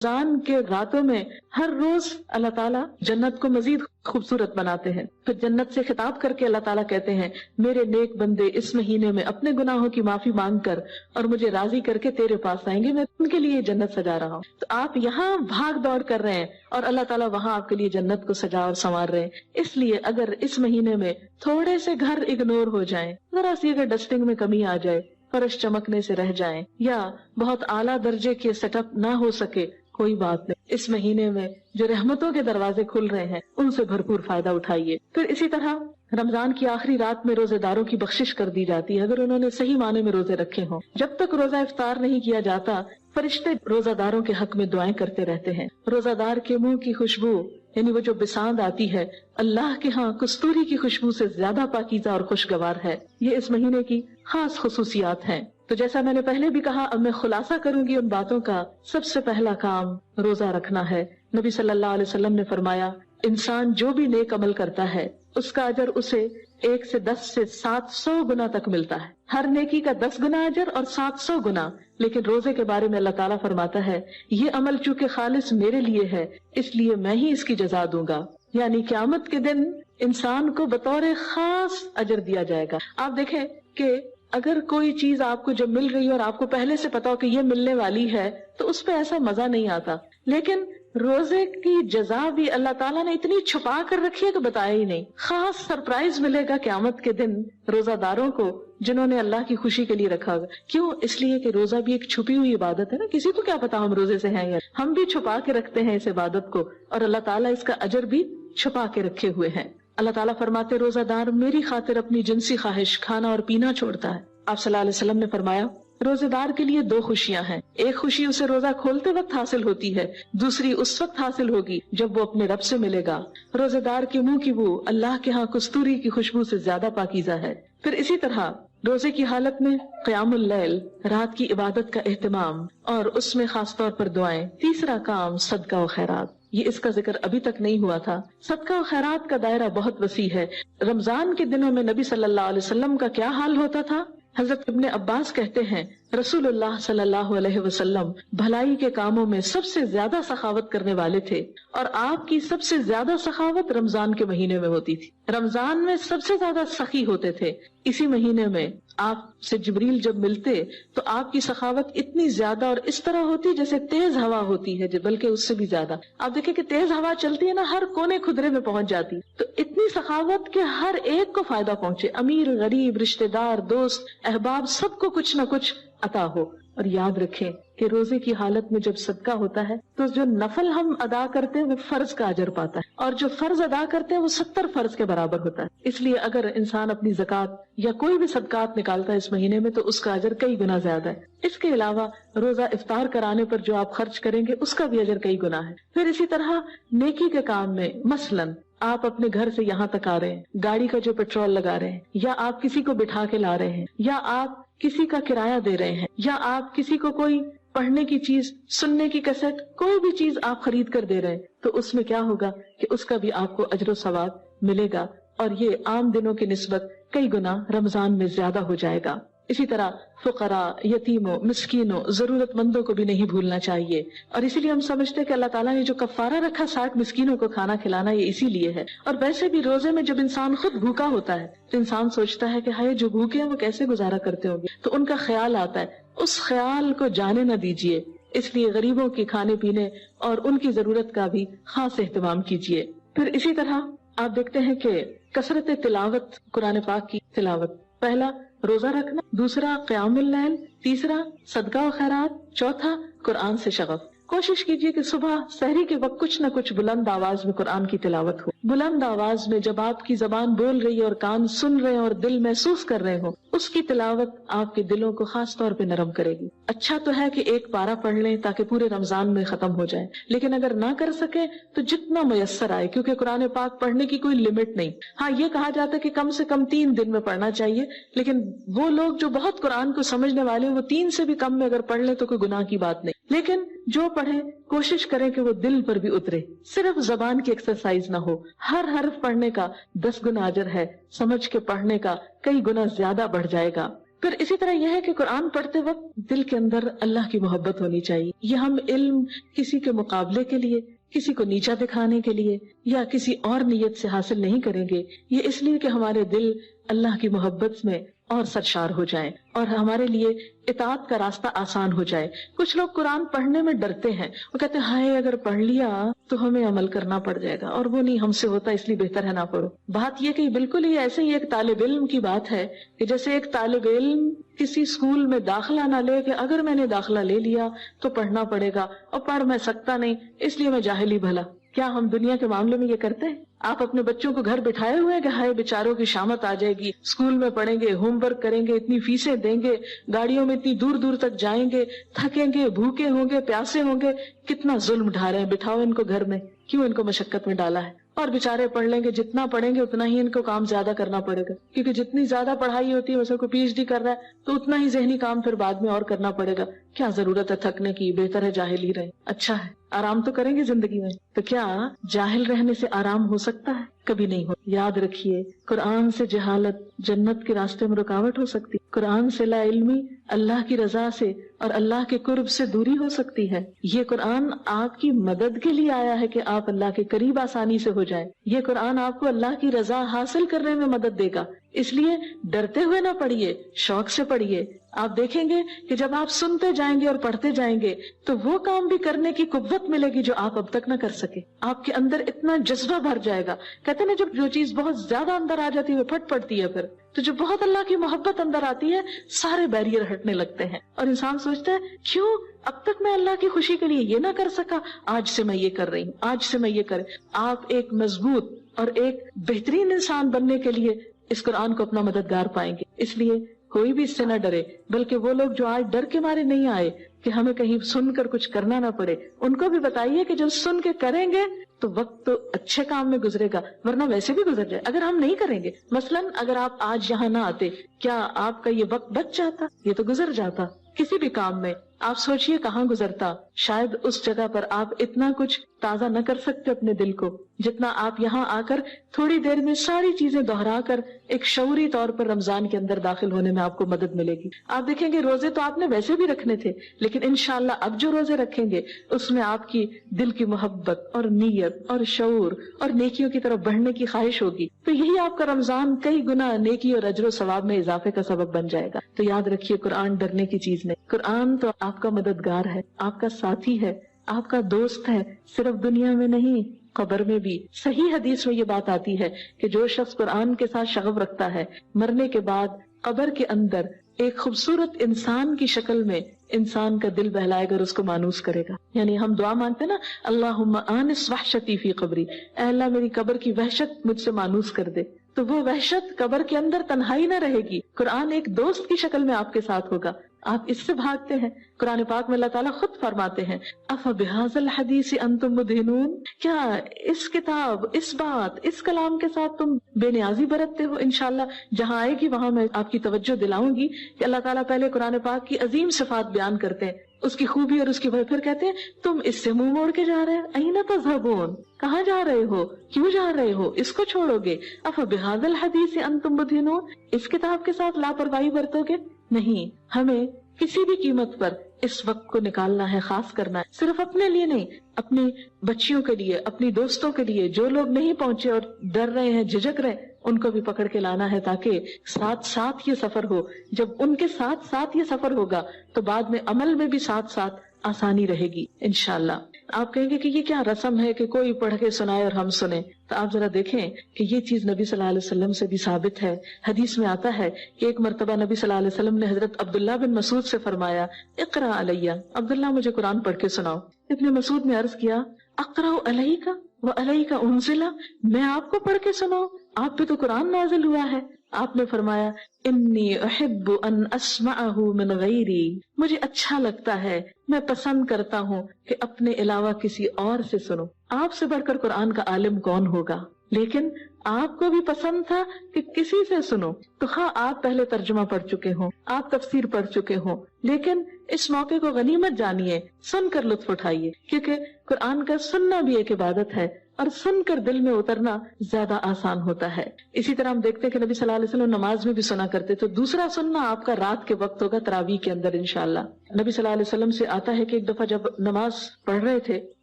رمضان کے راتوں میں ہر روز اللہ تعالیٰ جنت کو مزید خوبصورت بناتے ہیں. پھر جنت سے خطاب کر کے اللہ تعالیٰ کہتے ہیں میرے نیک بندے اس مہینے میں اپنے گناہوں کی معافی مانگ کر اور مجھے راضی کر کے تیرے پاس آئیں گے, میں ان کے لیے جنت سجا رہا ہوں. تو آپ یہاں بھاگ دوڑ کر رہے ہیں اور اللہ تعالیٰ وہاں آپ کے لیے جنت کو سجا اور سنوار رہے ہیں. اس لیے اگر اس مہینے میں تھوڑے سے گھر اگنور ہو جائیں, ذرا سی اگر ڈسٹنگ میں کمی آ جائے, فرش چمکنے سے رہ جائیں, یا بہت اعلیٰ درجے کے سیٹ اپ نہ ہو سکے, کوئی بات نہیں. اس مہینے میں جو رحمتوں کے دروازے کھل رہے ہیں ان سے بھرپور فائدہ اٹھائیے. پھر اسی طرح رمضان کی آخری رات میں روزے داروں کی بخشش کر دی جاتی ہے اگر انہوں نے صحیح معنی میں روزے رکھے ہوں. جب تک روزہ افطار نہیں کیا جاتا فرشتے روزہ داروں کے حق میں دعائیں کرتے رہتے ہیں. روزہ دار کے منہ کی خوشبو یعنی وہ جو بساند آتی ہے اللہ کے ہاں کستوری کی خوشبو سے زیادہ پاکیزہ اور خوشگوار ہے. یہ اس مہینے کی خاص خصوصیات ہیں. تو جیسا میں نے پہلے بھی کہا, اب میں خلاصہ کروں گی ان باتوں کا. سب سے پہلا کام روزہ رکھنا ہے. نبی صلی اللہ علیہ وسلم نے فرمایا انسان جو بھی نیک عمل کرتا ہے اس کا اجر اسے 1 سے 10 سے 700 گنا تک ملتا ہے. ہر نیکی کا 10 گنا اجر اور 700 گنا. لیکن روزے کے بارے میں اللہ تعالیٰ فرماتا ہے یہ عمل چونکہ خالص میرے لیے ہے اس لیے میں ہی اس کی جزا دوں گا. یعنی قیامت کے دن انسان کو بطور خاص اجر دیا جائے گا. آپ دیکھیں کہ اگر کوئی چیز آپ کو جب مل رہی ہے اور آپ کو پہلے سے پتا ہو کہ یہ ملنے والی ہے تو اس پہ ایسا مزہ نہیں آتا. لیکن روزے کی جزا بھی اللہ تعالیٰ نے اتنی چھپا کر رکھی ہے کہ بتایا ہی نہیں. خاص سرپرائز ملے گا قیامت کے دن روزہ داروں کو جنہوں نے اللہ کی خوشی کے لیے رکھا ہوگا. کیوں؟ اس لیے کہ روزہ بھی ایک چھپی ہوئی عبادت ہے نا. کسی کو کیا پتا ہم روزے سے ہیں, یا ہم بھی چھپا کے رکھتے ہیں اس عبادت کو, اور اللہ تعالیٰ اس کا اجر بھی چھپا کے رکھے ہوئے ہیں. اللہ تعالیٰ فرماتے روزہ دار میری خاطر اپنی جنسی خواہش کھانا اور پینا چھوڑتا ہے. آپ صلی اللہ علیہ وسلم نے فرمایا روزے دار کے لیے 2 خوشیاں ہیں. ایک خوشی اسے روزہ کھولتے وقت حاصل ہوتی ہے, دوسری اس وقت حاصل ہوگی جب وہ اپنے رب سے ملے گا. روزے دار کے منہ کی بو اللہ کے ہاں کستوری کی خوشبو سے زیادہ پاکیزہ ہے. پھر اسی طرح روزے کی حالت میں قیام اللیل, رات کی عبادت کا اہتمام اور اس میں خاص طور پر دعائیں. تیسرا کام صدقہ و خیرات. یہ اس کا ذکر ابھی تک نہیں ہوا تھا. صدقہ و خیرات کا دائرہ بہت وسیع ہے. رمضان کے دنوں میں نبی صلی اللہ علیہ وسلم کا کیا حال ہوتا تھا؟ حضرت ابن عباس کہتے ہیں رسول اللہ صلی اللہ علیہ وسلم بھلائی کے کاموں میں سب سے زیادہ سخاوت کرنے والے تھے, اور آپ کی سب سے زیادہ سخاوت رمضان کے مہینے میں ہوتی تھی. رمضان میں سب سے زیادہ سخی ہوتے تھے. اسی مہینے میں آپ سے جبریل جب ملتے تو آپ کی سخاوت اتنی زیادہ اور اس طرح ہوتی جیسے تیز ہوا ہوتی ہے, بلکہ اس سے بھی زیادہ. آپ دیکھیں کہ تیز ہوا چلتی ہے نا, ہر کونے خدرے میں پہنچ جاتی. تو اتنی سخاوت کہ ہر ایک کو فائدہ پہنچے, امیر غریب رشتہ دار دوست احباب سب کو کچھ نہ کچھ عطا ہو. اور یاد رکھیں کہ روزے کی حالت میں جب صدقہ ہوتا ہے تو جو نفل ہم ادا کرتے ہیں وہ فرض کا اجر پاتا ہے, اور جو فرض ادا کرتے ہیں وہ 70 فرض کے برابر ہوتا ہے. اس لیے اگر انسان اپنی زکوٰۃ یا کوئی بھی صدقات نکالتا ہے اس مہینے میں تو اس کا اجر کئی گنا زیادہ ہے. اس کے علاوہ روزہ افطار کرانے پر جو آپ خرچ کریں گے اس کا بھی اجر کئی گنا ہے. پھر اسی طرح نیکی کے کام میں مثلاً آپ اپنے گھر سے یہاں تک آ رہے ہیں, گاڑی کا جو پیٹرول لگا رہے ہیں, یا آپ کسی کو بٹھا کے لا رہے ہیں, یا آپ کسی کا کرایہ دے رہے ہیں, یا آپ کسی کو کوئی پڑھنے کی چیز, سننے کی کیسٹ, کوئی بھی چیز آپ خرید کر دے رہے ہیں, تو اس میں کیا ہوگا کہ اس کا بھی آپ کو اجر و ثواب ملے گا, اور یہ عام دنوں کی نسبت کئی گنا رمضان میں زیادہ ہو جائے گا. اسی طرح فقراء, یتیموں, مسکینوں, ضرورت مندوں کو بھی نہیں بھولنا چاہیے. اور اسی لیے ہم سمجھتے ہیں کہ اللہ تعالیٰ نے جو کفارہ رکھا 60 مسکینوں کو کھانا کھلانا, یہ اسی لیے ہے. اور ویسے بھی روزے میں جب انسان خود بھوکا ہوتا ہے تو انسان سوچتا ہے کہ ہائے جو بھوکے ہیں وہ کیسے گزارا کرتے ہوں گے, تو ان کا خیال آتا ہے. اس خیال کو جانے نہ دیجیے, اس لیے غریبوں کے کھانے پینے اور ان کی ضرورت کا بھی خاص اہتمام کیجیے. پھر اسی طرح آپ دیکھتے ہیں کہ کثرت تلاوت, قرآن پاک کی تلاوت. پہلا روزہ رکھنا, دوسرا قیام اللیل, تیسرا صدقہ و خیرات, چوتھا قرآن سے شغف. کوشش کیجیے کہ صبح سحری کے وقت کچھ نہ کچھ بلند آواز میں قرآن کی تلاوت ہو. بلند آواز میں جب آپ کی زبان بول رہی ہے اور کان سن رہے ہیں اور دل محسوس کر رہے ہوں, اس کی تلاوت آپ کے دلوں کو خاص طور پہ نرم کرے گی. اچھا تو ہے کہ ایک پارہ پڑھ لیں تاکہ پورے رمضان میں ختم ہو جائے, لیکن اگر نہ کر سکے تو جتنا میسر آئے, کیونکہ قرآن پاک پڑھنے کی کوئی لمٹ نہیں. ہاں یہ کہا جاتا ہے کہ کم سے کم 3 دن میں پڑھنا چاہیے, لیکن وہ لوگ جو بہت قرآن کو سمجھنے والے ہیں وہ 3 سے بھی کم میں اگر پڑھ لیں تو کوئی گناہ کی بات نہیں. لیکن جو پڑھیں کوشش کریں کہ وہ دل پر بھی اترے, صرف زبان کی ایکسرسائز نہ ہو. ہر حرف پڑھنے کا 10 گنا اجر ہے, سمجھ کے پڑھنے کا کئی گنا زیادہ بڑھ جائے گا. پھر اسی طرح یہ ہے کہ قرآن پڑھتے وقت دل کے اندر اللہ کی محبت ہونی چاہیے. یہ ہم علم کسی کے مقابلے کے لیے، کسی کو نیچا دکھانے کے لیے یا کسی اور نیت سے حاصل نہیں کریں گے. یہ اس لیے کہ ہمارے دل اللہ کی محبت میں اور سرشار ہو جائیں اور ہمارے لیے اطاعت کا راستہ آسان ہو جائے. کچھ لوگ قرآن پڑھنے میں ڈرتے ہیں، وہ کہتے ہیں ہائے اگر پڑھ لیا تو ہمیں عمل کرنا پڑ جائے گا، اور وہ نہیں ہم سے ہوتا، اس لیے بہتر ہے نہ پڑھو. بات یہ کہ بالکل ہی ایسے ہی ایک طالب علم کی بات ہے کہ جیسے ایک طالب علم کسی اسکول میں داخلہ نہ لے کہ اگر میں نے داخلہ لے لیا تو پڑھنا پڑے گا اور پڑھ میں سکتا نہیں اس لیے میں جاہل ہی بھلا. کیا ہم دنیا کے معاملے میں یہ کرتے ہیں؟ آپ اپنے بچوں کو گھر بٹھائے ہوئے ہیں کہ ہائے بیچاروں کی شامت آ جائے گی، اسکول میں پڑھیں گے، ہوم ورک کریں گے، اتنی فیسیں دیں گے، گاڑیوں میں اتنی دور دور تک جائیں گے، تھکیں گے، بھوکے ہوں گے، پیاسے ہوں گے. کتنا ظلم ڈھا رہے ہیں. بٹھاؤ ان کو گھر میں، کیوں ان کو مشقت میں ڈالا ہے؟ اور بیچارے پڑھ لیں گے، جتنا پڑھیں گے اتنا ہی ان کو کام زیادہ کرنا پڑے گا، کیونکہ جتنی زیادہ پڑھائی ہوتی ہے، مثلا کوئی پی ایچ ڈی کر رہا ہے تو اتنا ہی ذہنی کام پھر بعد میں اور کرنا پڑے گا. کیا ضرورت ہے تھکنے کی؟ بہتر ہے جاہل ہی رہے. اچھا ہے، آرام تو کریں گے زندگی میں. تو کیا جاہل رہنے سے آرام ہو سکتا ہے؟ کبھی نہیں ہو. یاد رکھیے، قرآن سے جہالت جنت کے راستے میں رکاوٹ ہو سکتی، قرآن سے لا علمی اللہ کی رضا سے اور اللہ کے قرب سے دوری ہو سکتی ہے. یہ قرآن آپ کی مدد کے لیے آیا ہے کہ آپ اللہ کے قریب آسانی سے ہو جائیں. یہ قرآن آپ کو اللہ کی رضا حاصل کرنے میں مدد دے گا. اس لیے ڈرتے ہوئے نہ پڑھیے، شوق سے پڑھیے. آپ دیکھیں گے کہ جب آپ سنتے جائیں گے اور پڑھتے جائیں گے تو وہ کام بھی کرنے کی قوت ملے گی جو آپ اب تک نہ کر سکے. آپ کے اندر اتنا جذبہ بھر جائے گا. کہتے ہیں نا جب جو چیز بہت زیادہ اندر آ جاتی ہے وہ پھٹ پڑتی ہے، پھر تو جو بہت اللہ کی محبت اندر آتی ہے سارے بیریئر ہٹنے لگتے ہیں اور انسان سوچتا ہے کیوں اب تک میں اللہ کی خوشی کے لیے یہ نہ کر سکا، آج سے میں یہ کر رہی ہوں، آج سے میں یہ کر. آپ ایک مضبوط اور ایک بہترین انسان بننے کے لیے اس قرآن کو اپنا مددگار پائیں گے. اس لیے کوئی بھی اس سے نہ ڈرے، بلکہ وہ لوگ جو آج ڈر کے مارے نہیں آئے کہ ہمیں کہیں سن کر کچھ کرنا نہ پڑے، ان کو بھی بتائیے کہ جب سن کے کریں گے تو وقت تو اچھے کام میں گزرے گا، ورنہ ویسے بھی گزر جائے. اگر ہم نہیں کریں گے، مثلاً اگر آپ آج یہاں نہ آتے، کیا آپ کا یہ وقت بچ جاتا؟ یہ تو گزر جاتا. کسی بھی کام میں آپ سوچئے کہاں گزرتا. شاید اس جگہ پر آپ اتنا کچھ تازہ نہ کر سکتے اپنے دل کو جتنا آپ یہاں آ کر تھوڑی دیر میں ساری چیزیں دہرا کر ایک شعوری طور پر رمضان کے اندر داخل ہونے میں آپ کو مدد ملے گی. آپ دیکھیں گے روزے تو آپ نے ویسے بھی رکھنے تھے، لیکن انشاءاللہ اب جو روزے رکھیں گے اس میں آپ کی دل کی محبت اور نیت اور شعور اور نیکیوں کی طرف بڑھنے کی خواہش ہوگی. تو یہی آپ کا رمضان کئی گنا نیکی اور اجر و ثواب میں اضافے کا سبب بن جائے گا. تو یاد رکھیے قرآن ڈرنے کی چیز نہیں. قرآن تو آپ کا مددگار ہے، آپ کا ساتھی ہے، آپ کا دوست ہے، صرف دنیا میں نہیں قبر میں بھی. صحیح حدیث میں یہ بات آتی ہے کہ جو شخص قرآن کے ساتھ شغف رکھتا ہے مرنے کے بعد قبر کے اندر ایک خوبصورت انسان کی شکل میں انسان کا دل بہلائے گا اور اس کو مانوس کرے گا. یعنی ہم دعا مانگتے نا اللہم آنس وحشتی فی قبری، اے اللہ میری قبر کی وحشت مجھ سے مانوس کر دے. تو وہ وحشت قبر کے اندر تنہائی نہ رہے گی، قرآن ایک دوست کی شکل میں آپ کے ساتھ ہوگا. آپ اس سے بھاگتے ہیں. قرآن پاک میں اللہ تعالیٰ خود فرماتے ہیں افبہذا الحدیث انتم مدہنون، کیا اس کتاب، اس بات، اس کلام کے ساتھ تم بے نیازی برتتے ہو؟ انشاءاللہ جہاں آئے گی وہاں میں آپ کی توجہ دلاؤں گی کہ اللہ تعالیٰ پہلے قرآن پاک کی عظیم صفات بیان کرتے ہیں، اس کی خوبی اور اس کی وجہ، پھر کہتے ہیں تم اس سے منہ موڑ کے جا رہے ہیں، این تذہبون، کہاں جا رہے ہو، کیوں جا رہے ہو، اس کو چھوڑو گے. افبہذا الحدیث انتم مدہنون، اس کتاب کے ساتھ لاپرواہی برتو گے؟ نہیں، ہمیں کسی بھی قیمت پر اس وقت کو نکالنا ہے، خاص کرنا ہے. صرف اپنے لیے نہیں، اپنی بچیوں کے لیے، اپنی دوستوں کے لیے، جو لوگ نہیں پہنچے اور ڈر رہے ہیں، جھجک رہے، ان کو بھی پکڑ کے لانا ہے تاکہ ساتھ ساتھ یہ سفر ہو. جب ان کے ساتھ ساتھ یہ سفر ہوگا تو بعد میں عمل میں بھی ساتھ ساتھ آسانی رہے گی انشاءاللہ. آپ کہیں گے کہ یہ کیا رسم ہے کہ کوئی پڑھ کے سنائے اور ہم سنیں؟ تو آپ ذرا دیکھیں کہ یہ چیز نبی صلی اللہ علیہ وسلم سے بھی ثابت ہے. حدیث میں آتا ہے کہ ایک مرتبہ نبی صلی اللہ علیہ وسلم نے حضرت عبداللہ بن مسعود سے فرمایا اقرا علیہ، عبداللہ مجھے قرآن پڑھ کے سناؤ. ابن مسعود نے عرض کیا اقرا علیک وعلیک انزل، میں آپ کو پڑھ کے سناؤں؟ آپ پہ تو قرآن نازل ہوا ہے. آپ نے فرمایا انی احب ان اسمعہ من غیری، مجھے اچھا لگتا ہے، میں پسند کرتا ہوں کہ اپنے علاوہ کسی اور سے سنوں. آپ سے بڑھ کر قرآن کا عالم کون ہوگا؟ لیکن آپ کو بھی پسند تھا کہ کسی سے سنو، تو خواہ آپ پہلے ترجمہ پڑھ چکے ہوں، آپ تفسیر پڑھ چکے ہوں، لیکن اس موقع کو غنیمت جانیے، سن کر لطف اٹھائیے، کیونکہ قرآن کا سننا بھی ایک عبادت ہے اور سن کر دل میں اترنا زیادہ آسان ہوتا ہے۔ اسی طرح ہم دیکھتے ہیں کہ نبی صلی اللہ علیہ وسلم نماز میں بھی سنا کرتے، تو دوسرا سننا آپ کا رات کے وقت ہوگا تراویح کے اندر انشاءاللہ۔ نبی صلی اللہ علیہ وسلم سے آتا ہے کہ ایک دفعہ جب نماز پڑھ رہے تھے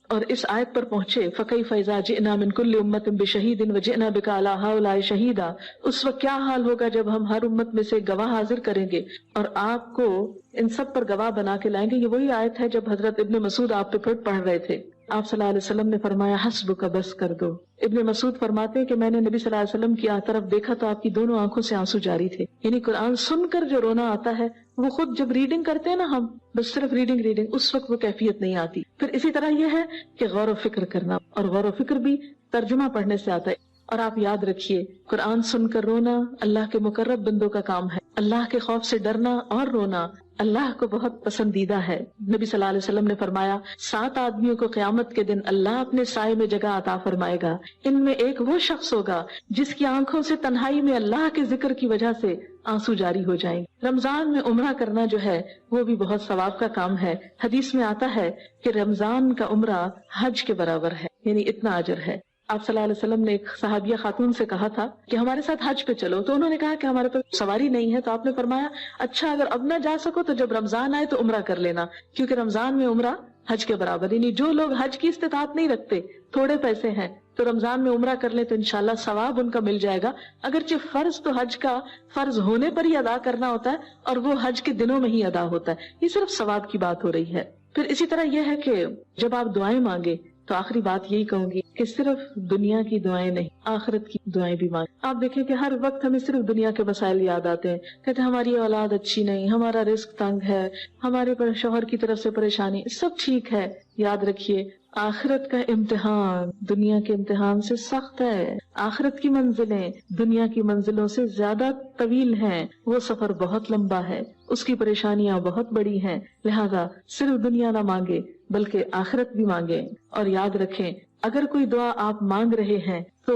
اور اس آیت پر پہنچے فَكَيْفَ إِذَا جِئْنَا مِنْ كُلِّ أُمَّةٍ بِشَهِيدٍ وَجِئْنَا بِكَ عَلَىٰ هَٰؤُلَاءِ شَهِيدًا، اس وقت کیا حال ہوگا جب ہم ہر امت میں سے گواہ حاضر کریں گے اور آپ کو ان سب پر گواہ بنا کے لائیں گے۔ یہ وہی آیت ہے جب حضرت ابن مسعود آپ پہ پھر پڑھ رہے تھے۔ آپ صلی اللہ علیہ وسلم نے فرمایا حسبک، بس کر دو۔ ابن مسعود فرماتے ہیں کہ میں نے نبی صلی اللہ علیہ وسلم کی طرف دیکھا تو آپ کی دونوں آنکھوں سے آنسو جاری تھے، یعنی قرآن سن کر جو رونا آتا ہے وہ خود جب ریڈنگ کرتے ہیں نا ہم، بس صرف ریڈنگ اس وقت وہ کیفیت نہیں آتی۔ پھر اسی طرح یہ ہے کہ غور و فکر کرنا، اور غور و فکر بھی ترجمہ پڑھنے سے آتا ہے۔ اور آپ یاد رکھیے قرآن سن کر رونا اللہ کے مقرب بندوں کا کام ہے، اللہ کے خوف سے ڈرنا اور رونا اللہ کو بہت پسندیدہ ہے۔ نبی صلی اللہ علیہ وسلم نے فرمایا 7 آدمیوں کو قیامت کے دن اللہ اپنے سائے میں جگہ عطا فرمائے گا، ان میں ایک وہ شخص ہوگا جس کی آنکھوں سے تنہائی میں اللہ کے ذکر کی وجہ سے آنسو جاری ہو جائیں گے۔ رمضان میں عمرہ کرنا جو ہے وہ بھی بہت ثواب کا کام ہے۔ حدیث میں آتا ہے کہ رمضان کا عمرہ حج کے برابر ہے، یعنی اتنا اجر ہے۔ آپ صلی اللہ علیہ وسلم نے ایک صحابیہ خاتون سے کہا تھا کہ ہمارے ساتھ حج پہ چلو، تو انہوں نے کہا کہ ہمارے پاس سواری نہیں ہے، تو آپ نے فرمایا اچھا اگر اب نہ جا سکو تو جب رمضان آئے تو عمرہ کر لینا، کیونکہ رمضان میں عمرہ حج کے برابر، یعنی جو لوگ حج کی استطاعت نہیں رکھتے، تھوڑے پیسے ہیں، تو رمضان میں عمرہ کر لیں تو انشاءاللہ ثواب ان کا مل جائے گا۔ اگرچہ فرض تو حج کا فرض ہونے پر ہی ادا کرنا ہوتا ہے اور وہ حج کے دنوں میں ہی ادا ہوتا ہے، یہ صرف ثواب کی بات ہو رہی ہے۔ پھر اسی طرح یہ ہے کہ جب آپ دعائیں مانگے تو آخری بات یہی کہوں گی کہ صرف دنیا کی دعائیں نہیں، آخرت کی دعائیں بھی مانگیں۔ آپ دیکھیں کہ ہر وقت ہمیں صرف دنیا کے مسائل یاد آتے ہیں، کہتے ہیں ہماری اولاد اچھی نہیں، ہمارا رزق تنگ ہے، ہمارے پر شوہر کی طرف سے پریشانی، سب ٹھیک ہے۔ یاد رکھیے آخرت کا امتحان دنیا کے امتحان سے سخت ہے، آخرت کی منزلیں دنیا کی منزلوں سے زیادہ طویل ہیں، وہ سفر بہت لمبا ہے، اس کی پریشانیاں بہت بڑی ہیں، لہذا صرف دنیا نہ مانگے بلکہ آخرت بھی مانگے۔ اور یاد رکھیں اگر کوئی دعا آپ مانگ رہے ہیں تو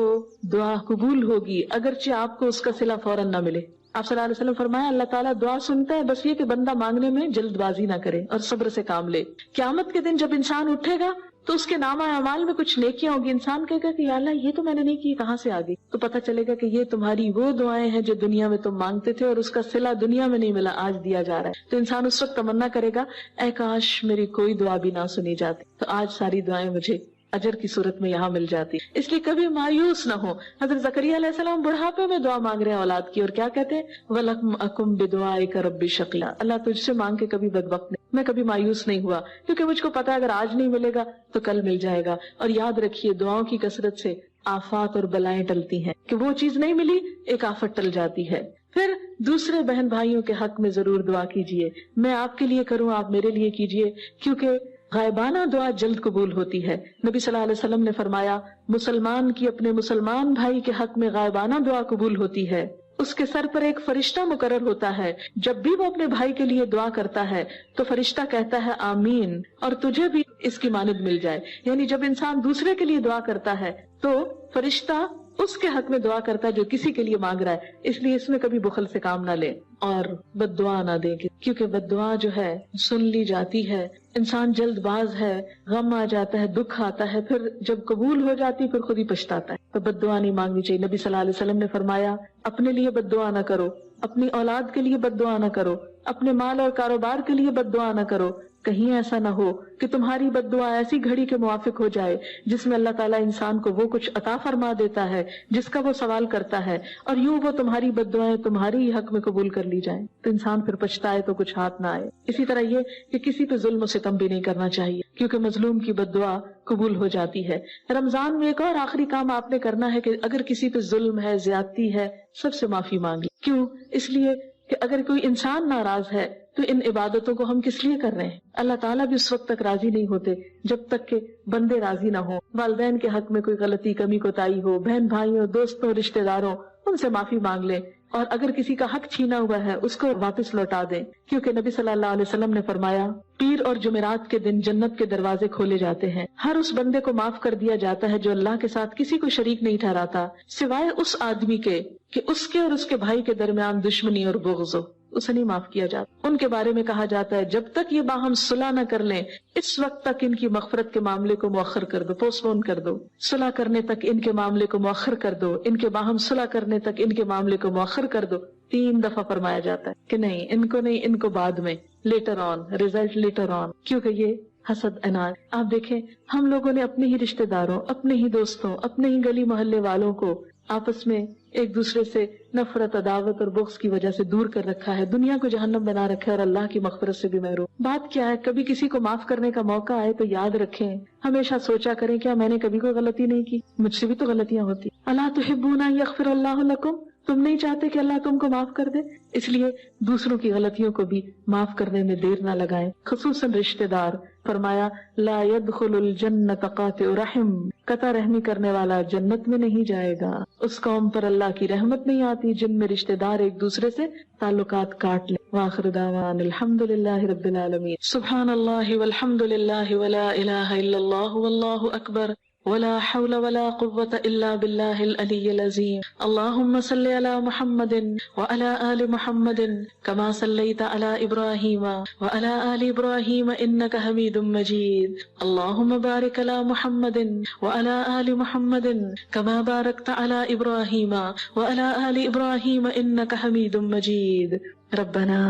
دعا قبول ہوگی، اگرچہ آپ کو اس کا صلہ فوراً نہ ملے۔ آپ صلی اللہ علیہ وسلم فرمایا اللہ تعالیٰ دعا سنتا ہے، بس یہ کہ بندہ مانگنے میں جلد بازی نہ کرے اور صبر سے کام لے۔ قیامت کے دن جب انسان اٹھے گا تو اس کے نامہ اعمال میں کچھ نیکیاں ہوگی، انسان کہے گا کہ یا اللہ یہ تو میں نے نہیں کی، کہاں سے آ گئی؟ تو پتہ چلے گا کہ یہ تمہاری وہ دعائیں ہیں جو دنیا میں تم مانگتے تھے اور اس کا صلہ دنیا میں نہیں ملا، آج دیا جا رہا ہے۔ تو انسان اس وقت تمنا کرے گا اے کاش میری کوئی دعا بھی نہ سنی جاتی، تو آج ساری دعائیں مجھے اجر کی صورت میں یہاں مل جاتی، اس لیے کبھی مایوس نہ ہو۔ حضرت زکریا علیہ السلام بڑھاپے میں دعا مانگ رہے ہیں اولاد کی، اور کیا کہتے ہیں وَلَمْ أَكُنْ بِدُعَائِكَ رَبِّ شَقِيًّا، اللہ تجھ سے مانگ کے کبھی بدبخت نہیں، میں کبھی مایوس نہیں ہوا، کیونکہ مجھ کو پتا اگر آج نہیں ملے گا تو کل مل جائے گا۔ اور یاد رکھیے دعاؤں کی کثرت سے آفات اور بلائیں ٹلتی ہیں، کہ وہ چیز نہیں ملی ایک آفت ٹل جاتی ہے۔ پھر دوسرے بہن بھائیوں کے حق میں ضرور دعا کیجیے، میں آپ کے لیے کروں آپ میرے لیے کیجیے، کیونکہ غائبانہ دعا جلد قبول ہوتی ہے۔ نبی صلی اللہ علیہ وسلم نے فرمایا مسلمان کی اپنے مسلمان بھائی کے حق میں غائبانہ دعا قبول ہوتی ہے، اس کے سر پر ایک فرشتہ مقرر ہوتا ہے، جب بھی وہ اپنے بھائی کے لیے دعا کرتا ہے تو فرشتہ کہتا ہے آمین، اور تجھے بھی اس کی مانند مل جائے۔ یعنی جب انسان دوسرے کے لیے دعا کرتا ہے تو فرشتہ اس کے حق میں دعا کرتا ہے جو کسی کے لیے مانگ رہا ہے، اس لیے اس میں کبھی بخل سے کام نہ لے اور بد دعا نہ دے، کیونکہ بد دعا جو ہے سن لی جاتی ہے، انسان جلد باز ہے، غم آ جاتا ہے، دکھ آتا ہے، پھر جب قبول ہو جاتی پھر خود ہی پچھتاتا ہے۔ تو بد دعا نہیں مانگنی چاہیے۔ نبی صلی اللہ علیہ وسلم نے فرمایا اپنے لیے بد دعا نہ کرو، اپنی اولاد کے لیے بد دعا نہ کرو، اپنے مال اور کاروبار کے لیے بد دعا نہ کرو، کہیں ایسا نہ ہو کہ تمہاری بد دعا ایسی گھڑی کے موافق ہو جائے جس میں اللہ تعالیٰ انسان کو وہ کچھ عطا فرما دیتا ہے جس کا وہ سوال کرتا ہے، اور یوں وہ تمہاری بد دعائیں تمہاری ہی حق میں قبول کر لی جائیں تو انسان پھر پچھتائے تو کچھ ہاتھ نہ آئے۔ اسی طرح یہ کہ کسی پہ ظلم و ستم بھی نہیں کرنا چاہیے، کیونکہ مظلوم کی بد دعا قبول ہو جاتی ہے۔ رمضان میں ایک اور آخری کام آپ نے کرنا ہے کہ اگر کسی پہ ظلم ہے، زیادتی ہے، سب سے معافی مانگی۔ کیوں؟ اس لیے کہ اگر کوئی انسان ناراض ہے تو ان عبادتوں کو ہم کس لیے کر رہے ہیں؟ اللہ تعالیٰ بھی اس وقت تک راضی نہیں ہوتے جب تک کہ بندے راضی نہ ہوں۔ والدین کے حق میں کوئی غلطی، کمی، کوتاہی ہو، بہن بھائیوں، دوستوں، رشتہ داروں، ان سے معافی مانگ لیں۔ اور اگر کسی کا حق چھینا ہوا ہے اس کو واپس لوٹا دیں، کیونکہ نبی صلی اللہ علیہ وسلم نے فرمایا پیر اور جمعرات کے دن جنت کے دروازے کھولے جاتے ہیں، ہر اس بندے کو معاف کر دیا جاتا ہے جو اللہ کے ساتھ کسی کو شریک نہیں ٹھہراتا سوائے اس آدمی کے کہ اس کے اور اس کے بھائی کے درمیان دشمنی اور بغض ہو، اسے نہیں معاف کیا جاتا۔ ان کے بارے میں کہا جاتا ہے جب تک یہ باہم صلح نہ کر لیں اس وقت تک ان کی مغفرت کے معاملے کو مؤخر کر دو، پوسٹ پون کر دو، صلح کرنے تک ان کے معاملے کو مؤخر کر دو، ان کے باہم صلح کرنے تک ان کے معاملے کو مؤخر کر دو۔ 3 دفعہ فرمایا جاتا ہے کہ نہیں ان کو نہیں، ان کو بعد میں، later on, result later on, کیونکہ یہ حسد اناد۔ آپ دیکھیں ہم لوگوں نے اپنے ہی رشتہ داروں، اپنے ہی دوستوں، اپنے ہی گلی محلے والوں کو آپس میں ایک دوسرے سے نفرت، عداوت اور بغض کی وجہ سے دور کر رکھا ہے، دنیا کو جہنم بنا رکھا ہے اور اللہ کی مغفرت سے بھی محروم۔ بات کیا ہے، کبھی کسی کو معاف کرنے کا موقع آئے تو یاد رکھیں، ہمیشہ سوچا کریں کیا میں نے کبھی کوئی غلطی نہیں کی، مجھ سے بھی تو غلطیاں ہوتی۔ الا تحبون ان یغفر اللہ لکم، تم نہیں چاہتے کہ اللہ تم کو معاف کر دے، اس لیے دوسروں کی غلطیوں کو بھی معاف کرنے میں دیر نہ لگائیں، خصوصاً رشتہ دار۔ فرمایا لا يدخل الجنت قاطع رحم، قطع رحمی کرنے والا جنت میں نہیں جائے گا۔ اس قوم پر اللہ کی رحمت نہیں آتی جن میں رشتہ دار ایک دوسرے سے تعلقات کاٹ لیں۔ وآخر دعوان الحمد للہ رب العالمین۔ سبحان اللہ والحمد للہ ولا الہ الا اللہ واللہ اکبر ولا حول ولا قوة الا باللہ العلی العظیم۔ اللہم صل علی محمد وعلی آل محمد کما صلیت علی ابراہیم وعلی آل ابراہیم انک حمید مجید۔ اللہم بارک علی محمد وعلی آل محمد کما بارکت علی ابراہیم وعلی آل ابراہیم انک حمید مجید۔ ربنا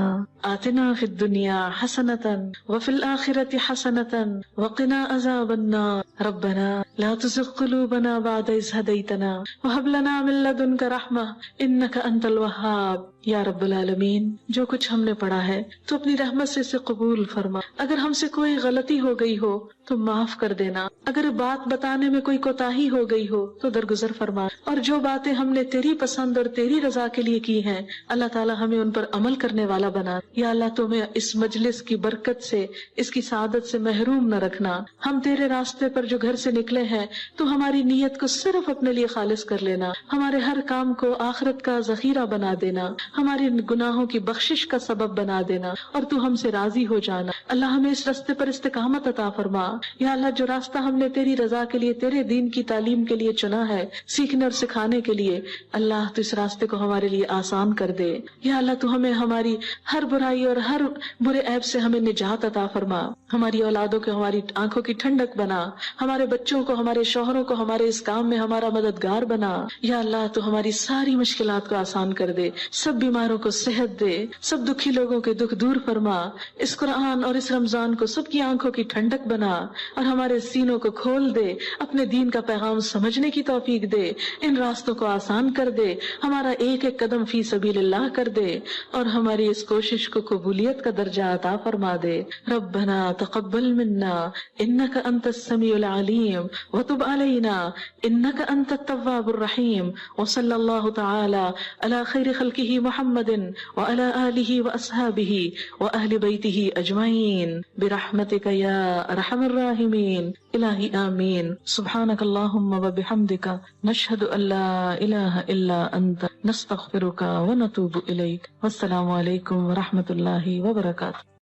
آتنا فی الدنیا حسنة وفی الآخرة حسنة وقنا عذاب النار۔ ربنا لا تزغ قلوبنا بعد إذ هديتنا وهب لنا من لدنك رحمة إنك أنت الوهاب۔ یا رب العالمین جو کچھ ہم نے پڑھا ہے تو اپنی رحمت سے اسے قبول فرما، اگر ہم سے کوئی غلطی ہو گئی ہو تو معاف کر دینا، اگر بات بتانے میں کوئی کوتاہی ہو گئی ہو تو درگزر فرما، اور جو باتیں ہم نے تیری پسند اور تیری رضا کے لیے کی ہیں اللہ تعالی ہمیں ان پر عمل کرنے والا بنا۔ یا اللہ تمہیں اس مجلس کی برکت سے، اس کی سعادت سے محروم نہ رکھنا۔ ہم تیرے راستے پر جو گھر سے نکلے ہیں تو ہماری نیت کو صرف اپنے لیے خالص کر لینا، ہمارے ہر کام کو آخرت کا ذخیرہ بنا دینا، ہمارے گناہوں کی بخشش کا سبب بنا دینا، اور تو ہم سے راضی ہو جانا۔ اللہ ہمیں اس راستے پر استقامت عطا فرما۔ یا اللہ جو راستہ ہم نے تیری رضا کے لیے، تیرے دین کی تعلیم کے لیے چنا ہے، سیکھنے اور سکھانے کے لیے، اللہ تو اس راستے کو ہمارے لیے آسان کر دے۔ یا اللہ تو ہمیں ہماری ہر برائی اور ہر برے عیب سے ہمیں نجات عطا فرما، ہماری اولادوں کو ہماری آنکھوں کی ٹھنڈک بنا، ہمارے بچوں کو، ہمارے شوہروں کو ہمارے اس کام میں ہمارا مددگار بنا۔ یا اللہ تو ہماری ساری مشکلات کو آسان کر دے، سب بیماروں کو صحت دے، سب دکھی لوگوں کے دکھ دور فرما۔ اس قرآن اور اس رمضان کو سب کی آنکھوں کی ٹھنڈک بنا اور ہمارے سینوں کو کھول دے، اپنے دین کا پیغام سمجھنے کی توفیق دے، ان راستوں کو آسان کر دے، ہمارا ایک ایک قدم فی سبیل اللہ کر دے، اور ہماری اس کوشش کو قبولیت کا درجہ عطا فرما دے۔ ربنا تقبل منا انک انت السمیع العلیم وتب علینا انک انت التواب الرحیم، وصلی اللہ تعالی علی خیر خلقہ محمد وعلى آلہ واصحابہ واہل بیتہ اجمعین برحمتک یا ارحم الراحمین۔ الہی آمین۔ سبحانک اللہم وبحمدک نشہد ان لا الہ الا انت نستغفرک ونتوب الیک۔ والسلام علیکم ورحمۃ اللہ وبرکاتہ۔